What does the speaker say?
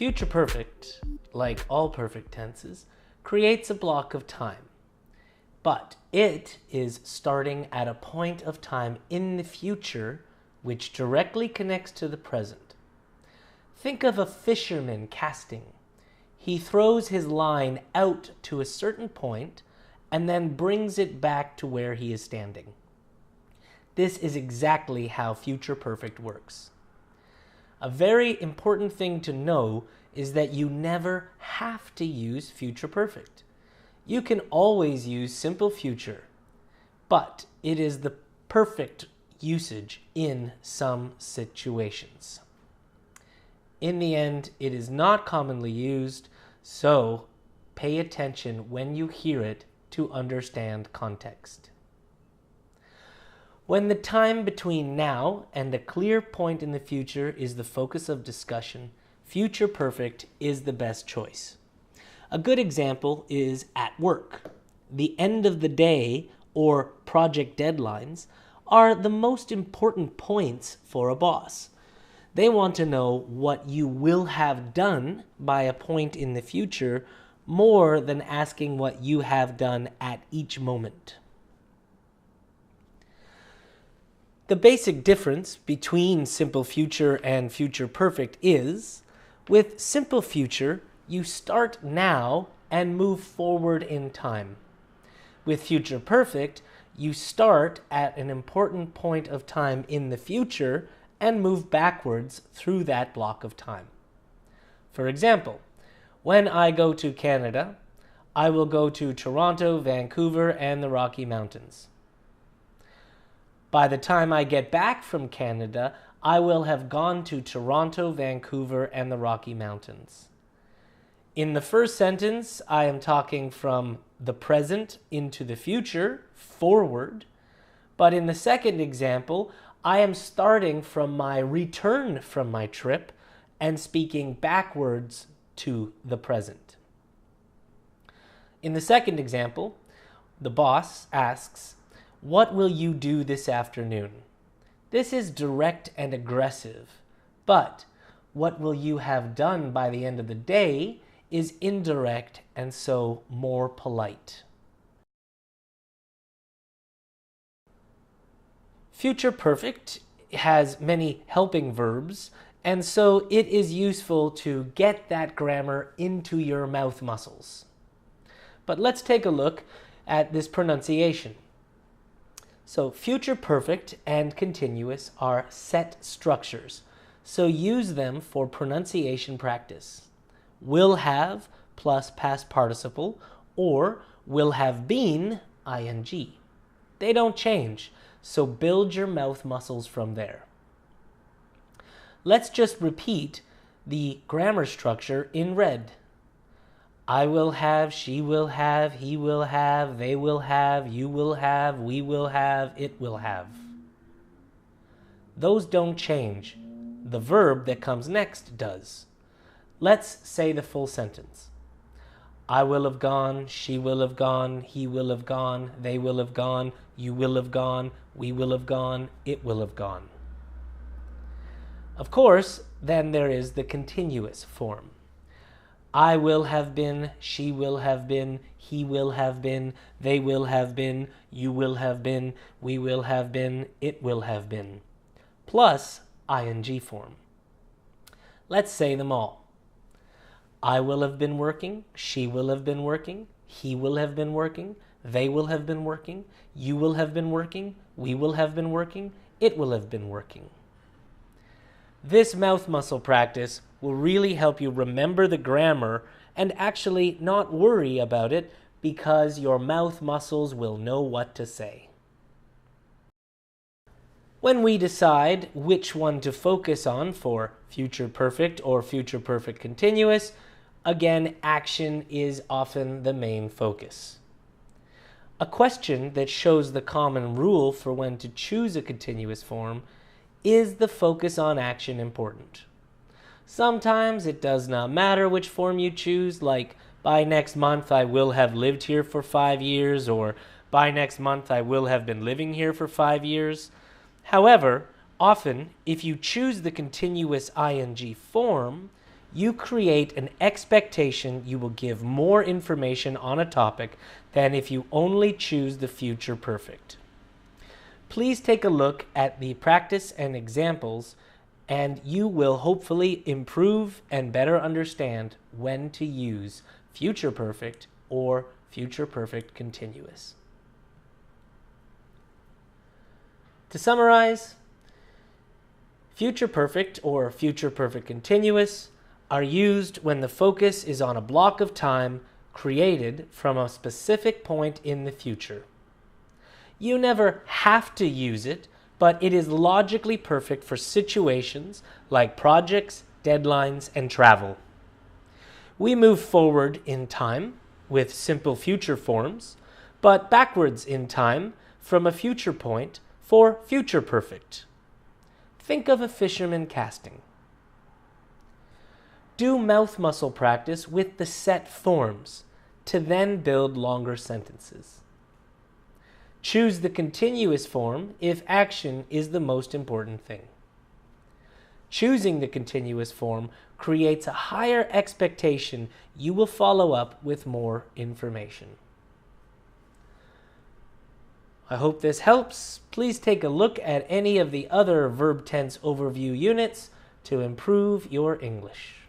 Future perfect, like all perfect tenses, creates a block of time, but it is starting at a point of time in the future which directly connects to the present. Think of a fisherman casting. He throws his line out to a certain point and then brings it back to where he is standing. This is exactly how future perfect works. A very important thing to know is that you never have to use future perfect. You can always use simple future, but it is the perfect usage in some situations. In the end, it is not commonly used, so pay attention when you hear it to understand context. When the time between now and a clear point in the future is the focus of discussion, future perfect is the best choice. A good example is at work. The end of the day or project deadlines are the most important points for a boss. They want to know what you will have done by a point in the future more than asking what you have done at each moment. The basic difference between simple future and future perfect is, with simple future, you start now and move forward in time. With future perfect, you start at an important point of time in the future and move backwards through that block of time. For example, when I go to Canada, I will go to Toronto, Vancouver, and the Rocky Mountains. By the time I get back from Canada, I will have gone to Toronto, Vancouver, and the Rocky Mountains. In the first sentence, I am talking from the present into the future, forward. But in the second example, I am starting from my return from my trip and speaking backwards to the present. In the second example, the boss asks, "What will you do this afternoon?" This is direct and aggressive, but what will you have done by the end of the day is indirect and so more polite. Future perfect has many helping verbs, and so it is useful to get that grammar into your mouth muscles. But let's take a look at this pronunciation. So future perfect and continuous are set structures, so use them for pronunciation practice. Will have plus past participle or will have been ing. They don't change, so build your mouth muscles from there. Let's just repeat the grammar structure in red. I will have, she will have, he will have, they will have, you will have, we will have, it will have. Those don't change. The verb that comes next does. Let's say the full sentence. I will have gone, she will have gone, he will have gone, they will have gone, you will have gone, we will have gone, it will have gone. Of course, then there is the continuous form. I will have been, she will have been, he will have been, they will have been, you will have been, we will have been, it will have been, plus ing form. Let's say them all. I will have been working, she will have been working, he will have been working, they will have been working, you will have been working, we will have been working, it will have been working. This mouth muscle practice will really help you remember the grammar and actually not worry about it because your mouth muscles will know what to say. When we decide which one to focus on for future perfect or future perfect continuous, again, action is often the main focus. A question that shows the common rule for when to choose a continuous form: is the focus on action important? Sometimes it does not matter which form you choose, like by next month I will have lived here for 5 years, or by next month I will have been living here for 5 years. However, often if you choose the continuous ing form, you create an expectation you will give more information on a topic than if you only choose the future perfect. Please take a look at the practice and examples, and you will hopefully improve and better understand when to use future perfect or future perfect continuous. To summarize, future perfect or future perfect continuous are used when the focus is on a block of time created from a specific point in the future. You never have to use it, but it is logically perfect for situations like projects, deadlines, and travel. We move forward in time with simple future forms, but backwards in time from a future point for future perfect. Think of a fisherman casting. Do mouth muscle practice with the set forms to then build longer sentences. Choose the continuous form if action is the most important thing. Choosing the continuous form creates a higher expectation you will follow up with more information. I hope this helps. Please take a look at any of the other verb tense overview units to improve your English.